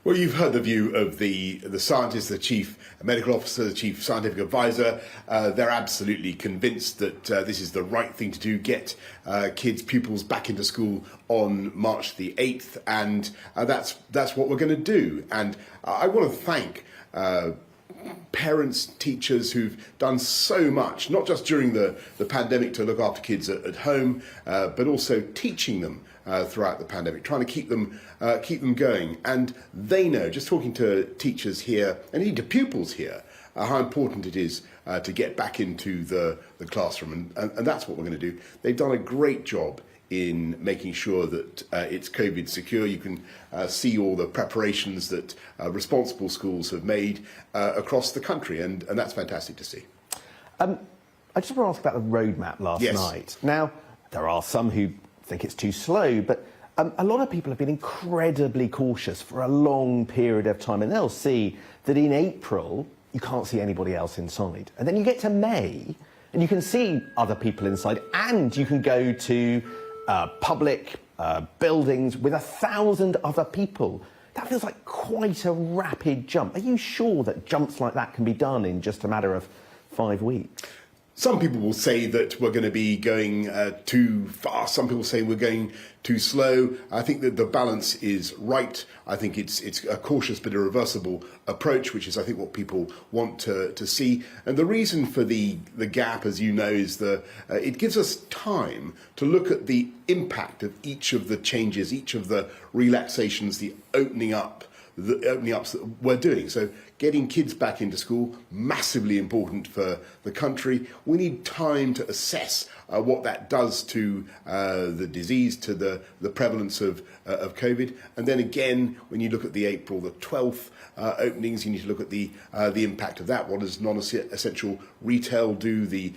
Well, you've heard the view of the scientist, the chief medical officer, the chief scientific advisor. They're absolutely convinced that this is the right thing to do, get kids, pupils back into school on March the 8th, and that's what we're going to do. And I want to thank parents, teachers who've done so much, not just during the pandemic to look after kids at home, but also teaching them throughout the pandemic, trying to keep them going. And they know, just talking to teachers here, and indeed to pupils here, how important it is to get back into the classroom. And that's what we're going to do. They've done a great job in making sure that it's COVID secure. You can see all the preparations that responsible schools have made across the country, and that's fantastic to see. I just want to ask about the roadmap last night. Now, there are some who think it's too slow, but a lot of people have been incredibly cautious for a long period of time, and they'll see that in April you can't see anybody else inside, and then you get to May and you can see other people inside, and you can go to public buildings with 1,000 other people. That feels like quite a rapid jump. Are you sure that jumps like that can be done in just a matter of 5 weeks? Some people will say that we're going to be going too fast. Some people say we're going too slow. I think that the balance is right. I think it's a cautious but irreversible approach, which is, I think, what people want to see. And the reason for the gap, as you know, is it gives us time to look at the impact of each of the changes, each of the relaxations, the opening ups that we're doing. So getting kids back into school, massively important for the country. We need time to assess what that does to the disease, to the prevalence of COVID. And then again, when you look at the April the 12th openings, you need to look at the impact of that. What does non-essential retail do? The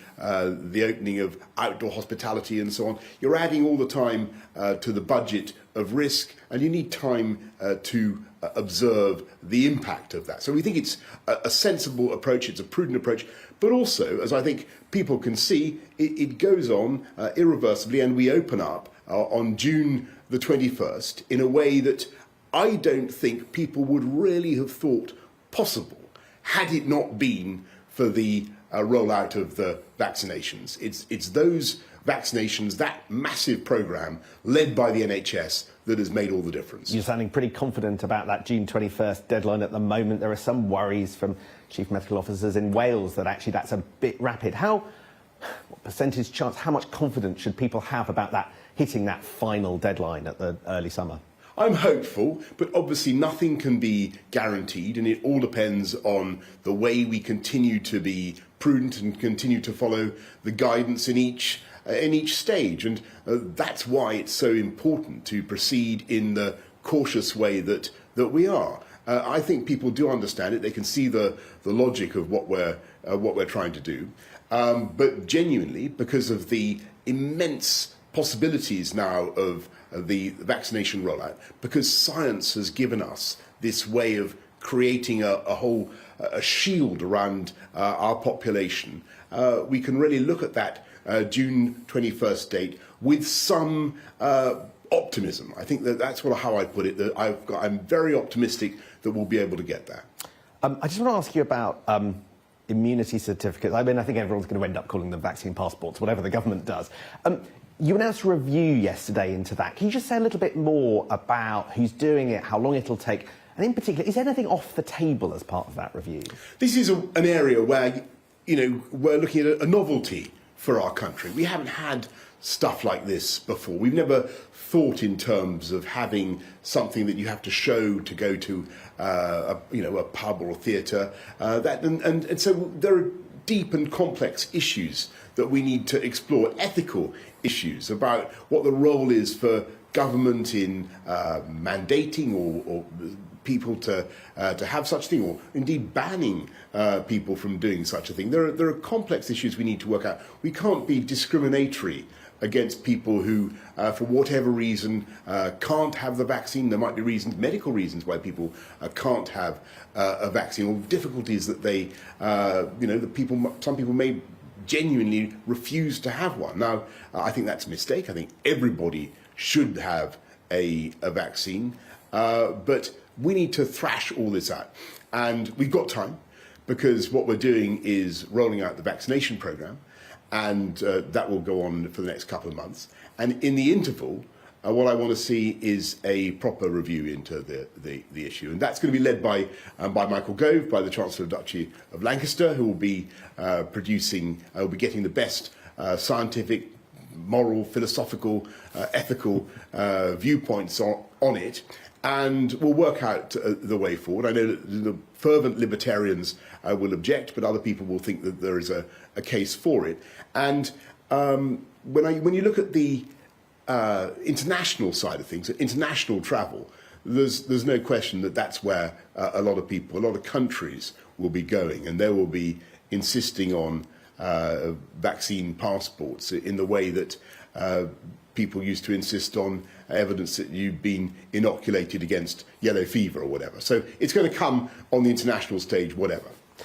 opening of outdoor hospitality and so on. You're adding all the time to the budget of risk, and you need time to observe the impact of that. So we think it's a sensible approach, it's a prudent approach, but also, as I think people can see, it goes on irreversibly, and we open up on June the 21st in a way that I don't think people would really have thought possible had it not been for the rollout of the vaccinations. It's those vaccinations, that massive programme led by the NHS, that has made all the difference. You're sounding pretty confident about that June 21st deadline at the moment. There are some worries from chief medical officers in Wales that actually that's a bit rapid. What percentage chance, how much confidence should people have about that hitting that final deadline at the early summer? I'm hopeful, but obviously nothing can be guaranteed, and it all depends on the way we continue to be prudent and continue to follow the guidance in each stage. And that's why it's so important to proceed in the cautious way that we are. I think people do understand it. They can see the logic of what we're trying to do. But genuinely, because of the immense possibilities now of the vaccination rollout, because science has given us this way of creating a shield around our population, we can really look at that June 21st date with some optimism. I think that's how I put it. That I'm very optimistic that we'll be able to get there. I just want to ask you about immunity certificates. I mean, I think everyone's going to end up calling them vaccine passports, whatever the government does. You announced a review yesterday into that. Can you just say a little bit more about who's doing it, how long it'll take, and in particular, is anything off the table as part of that review? This is an area where, we're looking at a novelty for our country. We haven't had stuff like this before. We've never thought in terms of having something that you have to show to go to a pub or a theatre. And so there are deep and complex issues that we need to explore, ethical issues about what the role is for government in mandating or people to have such a thing, or indeed banning people from doing such a thing. There are complex issues we need to work out. We can't be discriminatory against people who, for whatever reason, can't have the vaccine. There might be reasons, medical reasons, why people can't have a vaccine, or difficulties that they, some people may genuinely refuse to have one. Now, I think that's a mistake. I think everybody should have a vaccine, but we need to thrash all this out. And we've got time, because what we're doing is rolling out the vaccination programme, and that will go on for the next couple of months. And in the interval, what I want to see is a proper review into the issue. And that's going to be led by Michael Gove, by the Chancellor of Duchy of Lancaster, who will be will be getting the best scientific, moral, philosophical, ethical viewpoints on it. And we'll work out the way forward. I know that the fervent libertarians will object, but other people will think that there is a case for it. And when you look at the international side of things, international travel, there's no question that that's where a lot of people, a lot of countries will be going, and they will be insisting on vaccine passports in the way that people used to insist on evidence that you've been inoculated against yellow fever or whatever. So it's going to come on the international stage, whatever.